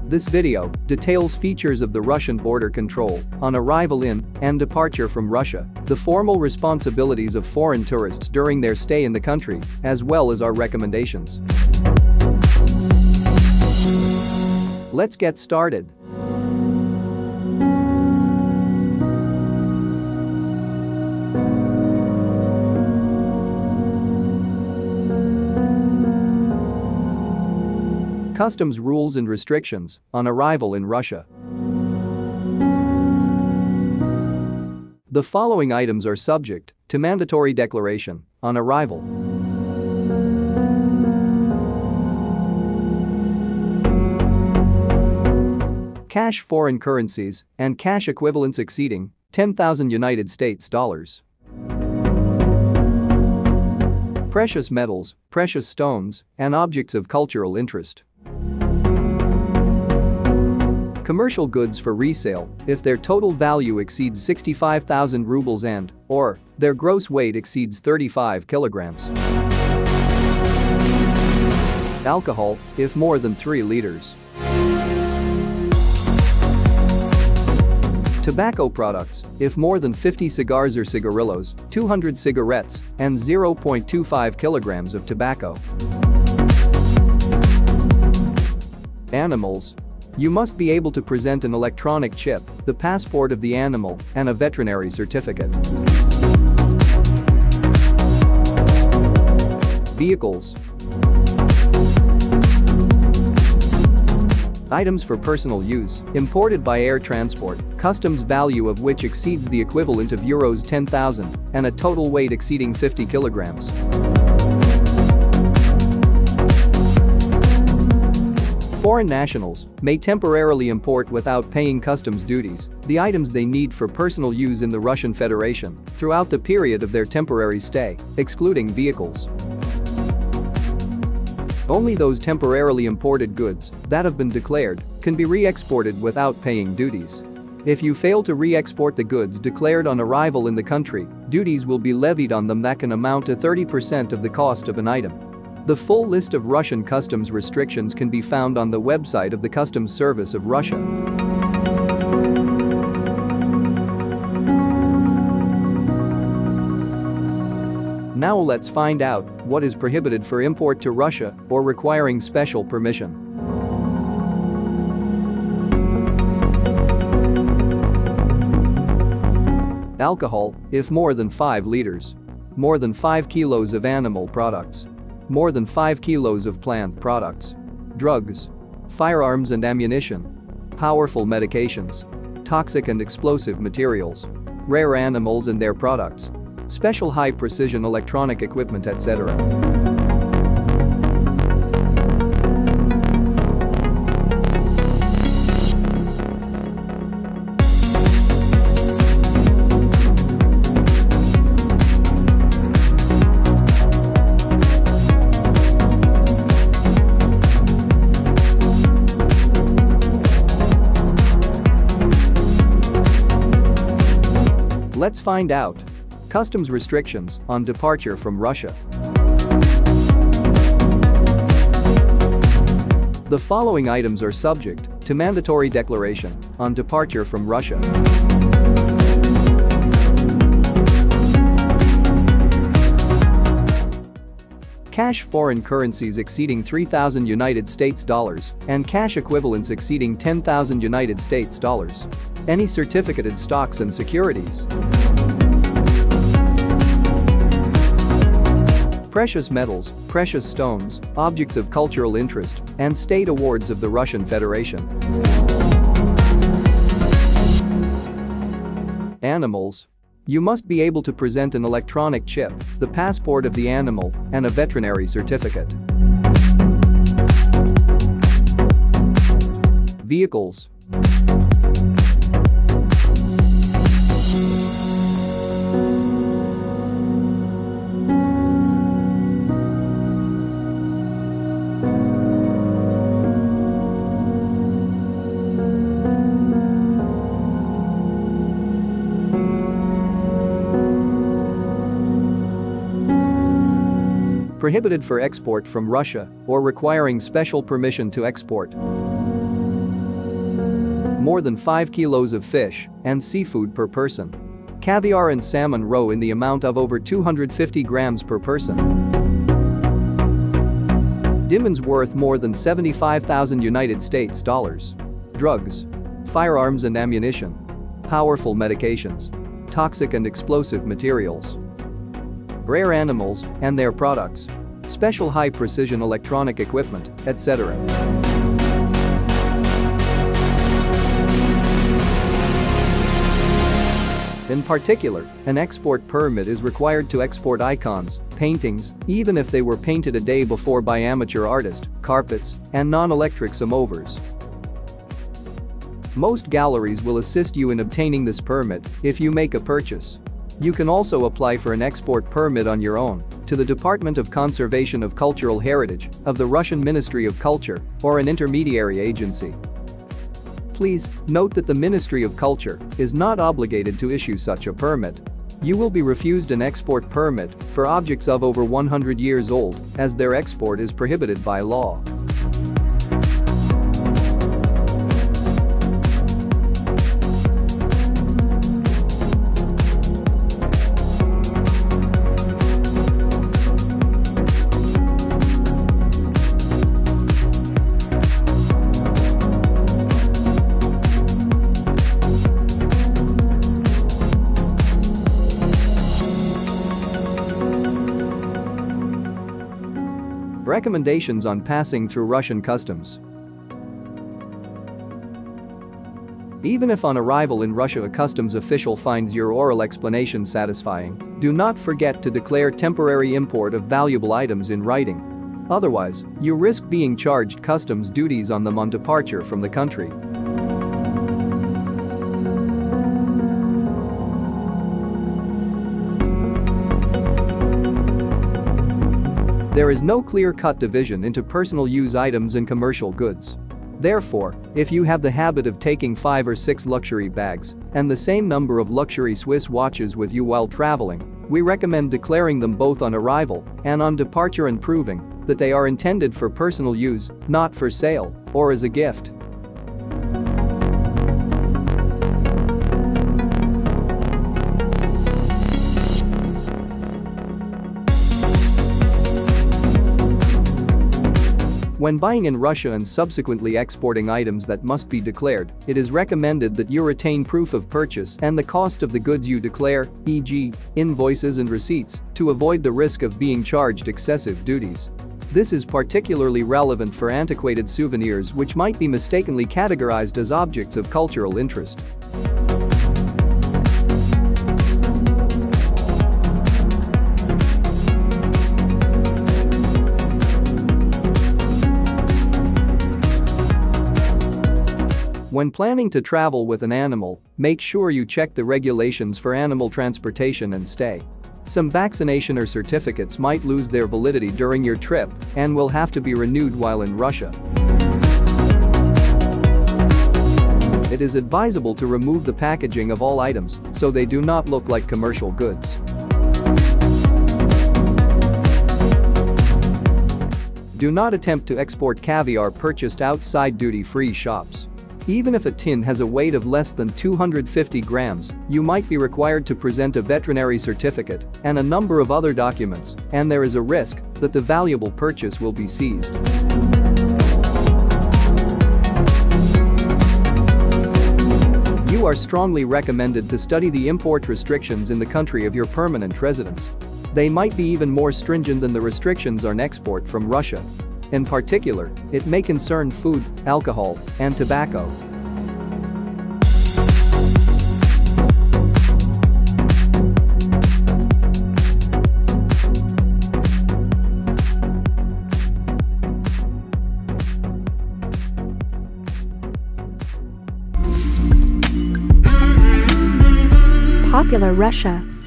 This video details features of the Russian border control on arrival in and departure from Russia, the formal responsibilities of foreign tourists during their stay in the country, as well as our recommendations. Let's get started. Customs rules and restrictions on arrival in Russia. The following items are subject to mandatory declaration on arrival. Cash foreign currencies and cash equivalents exceeding 10,000 United States dollars. Precious metals, precious stones, and objects of cultural interest. Commercial goods for resale if their total value exceeds 65,000 rubles or their gross weight exceeds 35 kilograms. Alcohol if more than 3 liters. Tobacco products if more than 50 cigars or cigarillos, 200 cigarettes, and 0.25 kilograms of tobacco. Animals. You must be able to present an electronic chip, the passport of the animal, and a veterinary certificate. Vehicles. Items for personal use, imported by air transport, customs value of which exceeds the equivalent of euros 10,000 and a total weight exceeding 50 kilograms. Foreign nationals may temporarily import without paying customs duties the items they need for personal use in the Russian Federation throughout the period of their temporary stay, excluding vehicles. Only those temporarily imported goods that have been declared can be re-exported without paying duties. If you fail to re-export the goods declared on arrival in the country, duties will be levied on them that can amount to 30% of the cost of an item. The full list of Russian customs restrictions can be found on the website of the Customs Service of Russia. Now let's find out what is prohibited for import to Russia or requiring special permission. Alcohol if more than 5 liters. More than 5 kilos of animal products. More than 5 kilos of plant products. Drugs. Firearms and ammunition. Powerful medications. Toxic and explosive materials. Rare animals and their products. Special high-precision electronic equipment, etc. Let's find out. Customs restrictions on departure from Russia. The following items are subject to mandatory declaration on departure from Russia. Cash foreign currencies exceeding 3,000 United States dollars and cash equivalents exceeding 10,000 United States dollars. Any certificated stocks and securities. Precious metals, precious stones, objects of cultural interest, and state awards of the Russian Federation. Animals. You must be able to present an electronic chip, the passport of the animal, and a veterinary certificate. Vehicles. prohibited for export from Russia or requiring special permission to export. more than 5 kilos of fish and seafood per person. Caviar and salmon roe in the amount of over 250 grams per person. Diamonds worth more than 75,000 United States dollars. Drugs. Firearms and ammunition. Powerful medications. Toxic and explosive materials. Rare animals and their products. Special high-precision electronic equipment, etc. In particular, an export permit is required to export icons, paintings, even if they were painted a day before by amateur artists, carpets, and non-electric samovers. Most galleries will assist you in obtaining this permit if you make a purchase. You can also apply for an export permit on your own to the Department of Conservation of Cultural Heritage of the Russian Ministry of Culture or an intermediary agency. Please note that the Ministry of Culture is not obligated to issue such a permit. You will be refused an export permit for objects of over 100 years old, as their export is prohibited by law. Recommendations on passing through Russian customs. Even if on arrival in Russia a customs official finds your oral explanation satisfying, do not forget to declare temporary import of valuable items in writing. Otherwise, you risk being charged customs duties on them on departure from the country. There is no clear-cut division into personal use items and commercial goods. Therefore, if you have the habit of taking 5 or 6 luxury bags and the same number of luxury Swiss watches with you while traveling, we recommend declaring them both on arrival and on departure and proving that they are intended for personal use, not for sale or as a gift. When buying in Russia and subsequently exporting items that must be declared, it is recommended that you retain proof of purchase and the cost of the goods you declare, e.g., invoices and receipts, to avoid the risk of being charged excessive duties. This is particularly relevant for antiquated souvenirs which might be mistakenly categorized as objects of cultural interest. When planning to travel with an animal, make sure you check the regulations for animal transportation and stay. Some vaccination or certificates might lose their validity during your trip and will have to be renewed while in Russia. It is advisable to remove the packaging of all items so they do not look like commercial goods. Do not attempt to export caviar purchased outside duty-free shops. Even if a tin has a weight of less than 250 grams, you might be required to present a veterinary certificate and a number of other documents, and there is a risk that the valuable purchase will be seized. You are strongly recommended to study the import restrictions in the country of your permanent residence. They might be even more stringent than the restrictions on export from Russia. In particular, it may concern food, alcohol, and tobacco. Popular Russia.